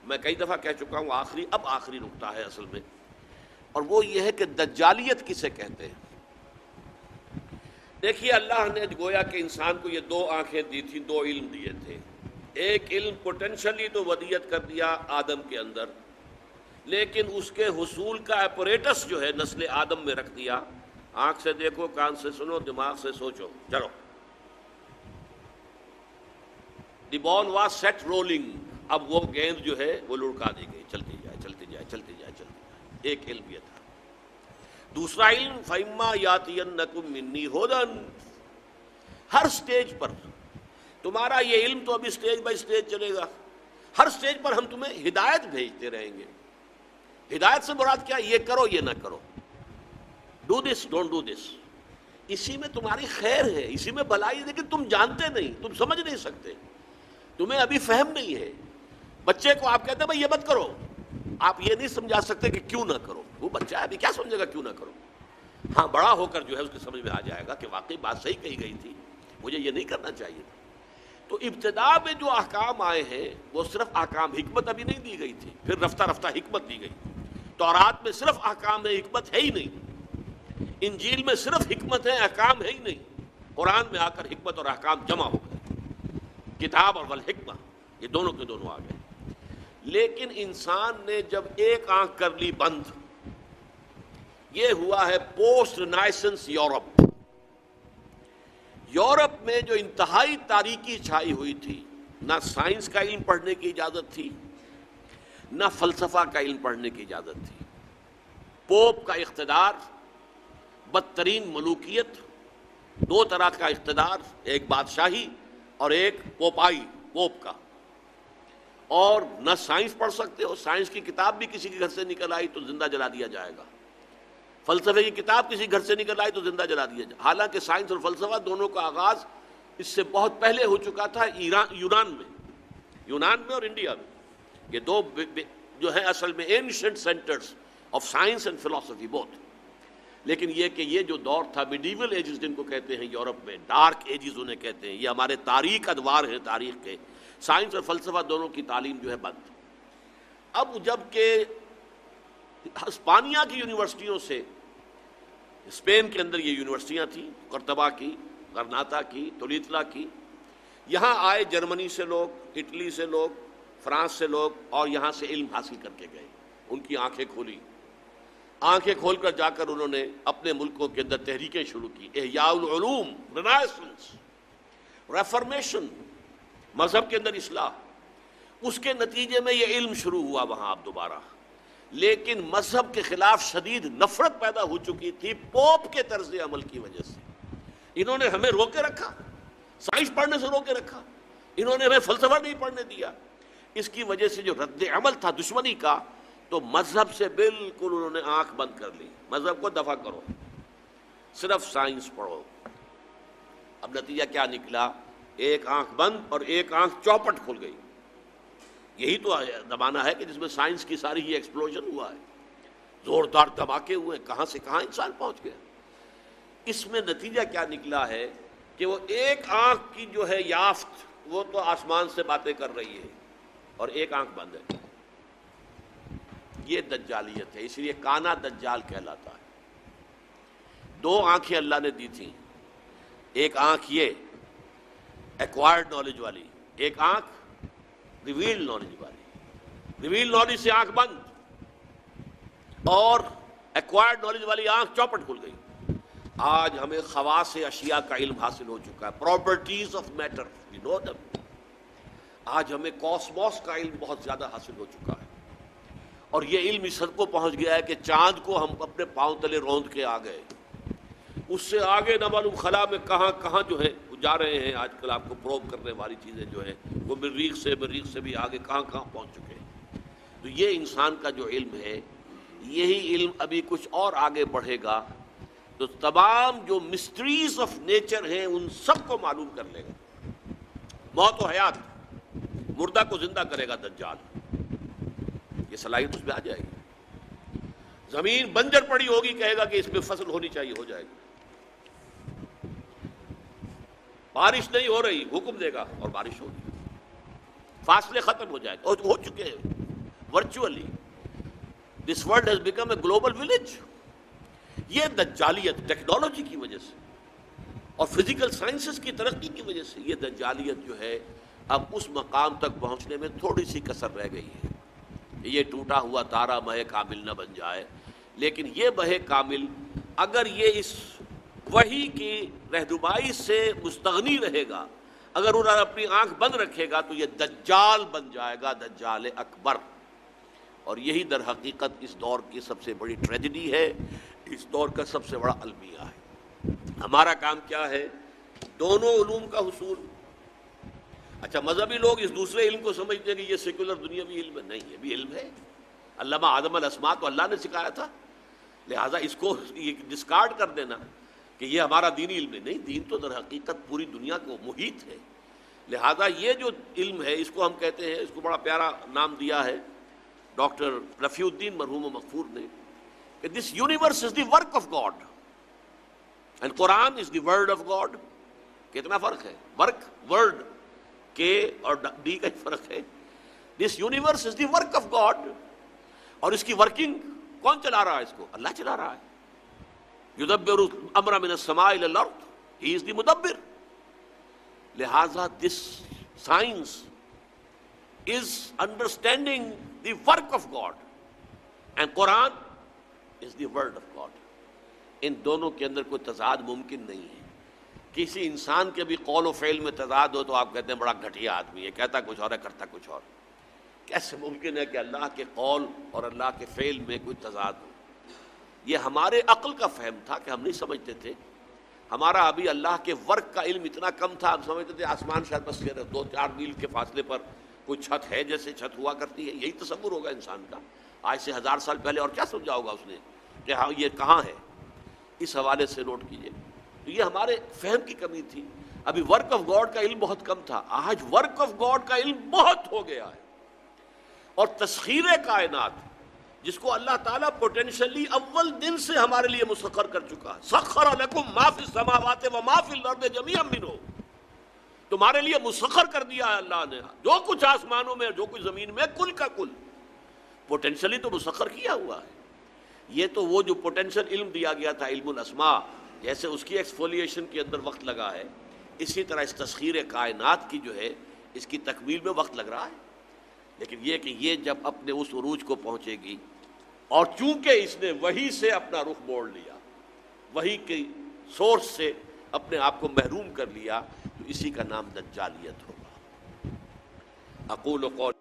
میں کئی دفعہ کہہ چکا ہوں، آخری نقطہ ہے اصل میں، اور وہ یہ ہے کہ دجالیت کسے کہتے ہیں۔ دیکھیے اللہ نے گویا کہ انسان کو یہ دو آنکھیں دی تھیں، دو علم دیے تھے۔ ایک علم پوٹینشلی تو ودیت کر دیا آدم کے اندر، لیکن اس کے حصول کا اپریٹس جو ہے نسل آدم میں رکھ دیا۔ آنکھ سے دیکھو، کان سے سنو، دماغ سے سوچو، چلو۔ دی بال واز سیٹ رولنگ، اب وہ گیند جو ہے وہ لڑکا دی گئی، چلتی جائے چلتی جائے چلتی جائے چلتی جائے۔ ایک علم یہ تھا۔ دوسرا علم فَإِمَّا يَأْتِيَنَّكُم مِّنِّي هُدًى، ہر سٹیج پر تمہارا یہ علم تو ابھی سٹیج بائی سٹیج چلے گا، ہر سٹیج پر ہم تمہیں ہدایت بھیجتے رہیں گے۔ ہدایت سے مراد کیا؟ یہ کرو یہ نہ کرو، do this don't do this, اسی میں تمہاری خیر ہے، اسی میں بھلائی ہے، لیکن تم جانتے نہیں، تم سمجھ نہیں سکتے، تمہیں ابھی فہم نہیں ہے۔ بچے کو آپ کہتے ہیں بھائی یہ مت کرو، آپ یہ نہیں سمجھا سکتے کہ کیوں نہ کرو، وہ بچہ ہے ابھی کیا سمجھے گا کیوں نہ کرو۔ ہاں بڑا ہو کر جو ہے اس کی سمجھ میں آ جائے گا کہ واقعی بات صحیح کہی گئی تھی، مجھے یہ نہیں کرنا چاہیے تھا۔ تو ابتدا میں جو احکام آئے ہیں وہ صرف احکام، حکمت ابھی نہیں دی گئی تھی، پھر رفتہ رفتہ حکمت دی گئی۔ تورات میں صرف احکام ہے، حکمت ہے ہی نہیں۔ انجیل میں صرف حکمت ہے، احکام ہے ہی نہیں۔ قرآن میں آ کر حکمت اور احکام جمع ہو گئے، کتاب اور والحکمہ یہ دونوں کے دونوں آ گئے۔ لیکن انسان نے جب ایک آنکھ کر لی بند، یہ ہوا ہے پوسٹ رینائسنس یورپ۔ یورپ میں جو انتہائی تاریکی چھائی ہوئی تھی، نہ سائنس کا علم پڑھنے کی اجازت تھی، نہ فلسفہ کا علم پڑھنے کی اجازت تھی۔ پوپ کا اقتدار، بدترین ملوکیت، دو طرح کا اقتدار، ایک بادشاہی اور ایک پوپائی، پوپ کا۔ اور نہ سائنس پڑھ سکتے ہو، سائنس کی کتاب بھی کسی کے گھر سے نکل آئی تو زندہ جلا دیا جائے گا، فلسفے کی کتاب کسی گھر سے نکل آئی تو زندہ جلا دیا جائے۔ حالانکہ سائنس اور فلسفہ دونوں کا آغاز اس سے بہت پہلے ہو چکا تھا یونان میں اور انڈیا میں۔ یہ دو جو ہیں اصل میں ancient centres of science and فلسفی بوتھ۔ لیکن یہ کہ یہ جو دور تھا میڈیول ایجز جن کو کہتے ہیں یورپ میں، ڈارک ایجز انہیں کہتے ہیں، یہ ہمارے تاریخ ادوار ہیں تاریخ کے، سائنس اور فلسفہ دونوں کی تعلیم جو ہے بند۔ اب جب کہ ہسپانیہ کی یونیورسٹیوں سے، اسپین کے اندر یہ یونیورسٹیاں تھیں، قرطبہ کی، غرناطہ کی، تولیتلا کی، یہاں آئے جرمنی سے لوگ، اٹلی سے لوگ، فرانس سے لوگ، اور یہاں سے علم حاصل کر کے گئے۔ ان کی آنکھیں کھولی، آنکھیں کھول کر جا کر انہوں نے اپنے ملکوں کے اندر تحریکیں شروع کی، احیاء العلوم، رینائسنس، ریفارمیشن، مذہب کے اندر اصلاح۔ اس کے نتیجے میں یہ علم شروع ہوا وہاں اب دوبارہ، لیکن مذہب کے خلاف شدید نفرت پیدا ہو چکی تھی پوپ کے طرز عمل کی وجہ سے۔ انہوں نے ہمیں روکے رکھا، سائنس پڑھنے سے روکے رکھا، انہوں نے ہمیں فلسفہ نہیں پڑھنے دیا۔ اس کی وجہ سے جو رد عمل تھا دشمنی کا، تو مذہب سے بالکل انہوں نے آنکھ بند کر لی، مذہب کو دفع کرو، صرف سائنس پڑھو۔ اب نتیجہ کیا نکلا؟ ایک آنکھ بند اور ایک آنکھ چوپٹ کھل گئی۔ یہی تو زمانہ ہے کہ جس میں سائنس کی ساری ہی ایکسپلوژن ہوا ہے، زوردار دھماکے ہوئے، کہاں سے کہاں انسان پہنچ گیا۔ اس میں نتیجہ کیا نکلا ہے کہ وہ ایک آنکھ کی جو ہے یافت، وہ تو آسمان سے باتیں کر رہی ہے اور ایک آنکھ بند ہے۔ یہ دجالیت ہے، اس لیے کانا دجال کہلاتا ہے۔ دو آنکھیں اللہ نے دی تھیں، ایک آنکھ یہ ایکوائرڈ نالج والی، ایک آنکھ ریویلڈ نالج والی۔ ریویلڈ نالج سے آنکھ بند اور ایکوائرڈ نالج والی آنکھ چوپٹ کھل گئی۔ آج ہمیں خواص اشیاء کا علم حاصل ہو چکا ہے، پراپرٹیز آف میٹر، وی نو دم۔ آج ہمیں کاسموس کا علم بہت زیادہ حاصل ہو چکا ہے، اور یہ علم اس حد کو پہنچ گیا ہے کہ چاند کو ہم اپنے پاؤں تلے روند کے آ گئے۔ اس سے آگے نہ معلوم خلا میں کہاں کہاں جو ہے جا رہے ہیں۔ آج کل آپ کو پروب کرنے والی چیزیں جو ہے وہ مریخ سے بھی آگے کہاں کہاں پہنچ چکے ہیں۔ تو یہ انسان کا جو علم ہے، یہی علم ابھی کچھ اور آگے بڑھے گا تو تمام جو مسٹریز آف نیچر ہیں ان سب کو معلوم کر لے گا۔ موت و حیات، مردہ کو زندہ کرے گا دجال، یہ صلاحیت اس میں آ جائے گی۔ زمین بنجر پڑی ہوگی، کہے گا کہ اس میں فصل ہونی چاہیے، ہو جائے گی۔ بارش نہیں ہو رہی، حکم دے گا اور بارش ہوگی، فاصلے ختم ہو جائے گا، ہو چکے ہیں۔ virtually. This world has become a global village. یہ دجالیت ٹیکنالوجی کی وجہ سے اور فزیکل سائنسز کی ترقی کی وجہ سے یہ دجالیت جو ہے اب اس مقام تک پہنچنے میں تھوڑی سی کسر رہ گئی ہے. یہ ٹوٹا ہوا تارا مہ کامل نہ بن جائے، لیکن یہ مہ کامل اگر یہ اس وحی کی رہنمائی سے مستغنی رہے گا، اگر انہوں نے اپنی آنکھ بند رکھے گا تو یہ دجال بن جائے گا، دجال اکبر. اور یہی در حقیقت اس دور کی سب سے بڑی ٹریجڈی ہے، اس دور کا سب سے بڑا المیہ ہے. ہمارا کام کیا ہے؟ دونوں علوم کا حصول. اچھا مذہبی لوگ اس دوسرے علم کو سمجھتے ہیں کہ یہ سیکولر دنیاوی علم ہے. نہیں، یہ بھی علم ہے. علامہ آدم الاسماء تو اللہ نے سکھایا تھا، لہٰذا اس کو ڈسکارڈ کر دینا کہ یہ ہمارا دینی علم ہے. نہیں، دین تو در حقیقت پوری دنیا کو محیط ہے. لہذا یہ جو علم ہے اس کو ہم کہتے ہیں، اس کو بڑا پیارا نام دیا ہے ڈاکٹر رفیع الدین مرحوم و مغفور نے، کہ this universe is the work of God and Quran is the word of God. کتنا فرق ہے؟ ورک، ورڈ کے اور ڈی کا فرق ہے. This universe is the work of God, اور اس کی ورکنگ کون چلا رہا ہے؟ اس کو اللہ چلا رہا ہے. یدبر الامر من السماء الى الارض، ہی از دی مدبر. لہذا this science is understanding the work of God and Quran is the word of God. ان دونوں کے اندر کوئی تضاد ممکن نہیں ہے. کسی انسان کے بھی قول و فعل میں تضاد ہو تو آپ کہتے ہیں بڑا گھٹیا آدمی ہے، کہتا کچھ اور ہے کرتا کچھ اور. کیسے ممکن ہے کہ اللہ کے قول اور اللہ کے فعل میں کوئی تضاد ہو؟ یہ ہمارے عقل کا فہم تھا کہ ہم نہیں سمجھتے تھے. ہمارا ابھی اللہ کے ورک کا علم اتنا کم تھا، ہم سمجھتے تھے آسمان شاید بس 2-4 میل کے فاصلے پر کوئی چھت ہے، جیسے چھت ہوا کرتی ہے. یہی تصور ہوگا انسان کا. آج سے 1000 سال پہلے اور کیا سمجھا ہوگا اس نے کہ ہاں یہ کہاں ہے. اس حوالے سے نوٹ کیجئے، تو یہ ہمارے فہم کی کمی تھی. ابھی ورک آف گاڈ کا علم بہت کم تھا، آج ورک آف گاڈ کا علم بہت ہو گیا ہے. اور تسخیر کائنات جس کو اللہ تعالیٰ پوٹینشلی اول دن سے ہمارے لیے مسخر کر چکا ہے. سخر لکم ما فی السماوات و ما فی الارض جمیعا منہ، تمہارے لیے مسخر کر دیا ہے اللہ نے جو کچھ آسمانوں میں جو کچھ زمین میں، کل کا کل پوٹینشلی تو مسخر کیا ہوا ہے. یہ تو وہ جو پوٹینشل علم دیا گیا تھا علم الاسماء، جیسے اس کی ایکسفولیشن کے اندر وقت لگا ہے، اسی طرح اس تسخیر کائنات کی جو ہے اس کی تکمیل میں وقت لگ رہا ہے. لیکن یہ کہ یہ جب اپنے اس عروج کو پہنچے گی، اور چونکہ اس نے وحی سے اپنا رخ موڑ لیا، وحی کی سورس سے اپنے آپ کو محروم کر لیا، تو اسی کا نام دجالیت ہوگا. اقول قول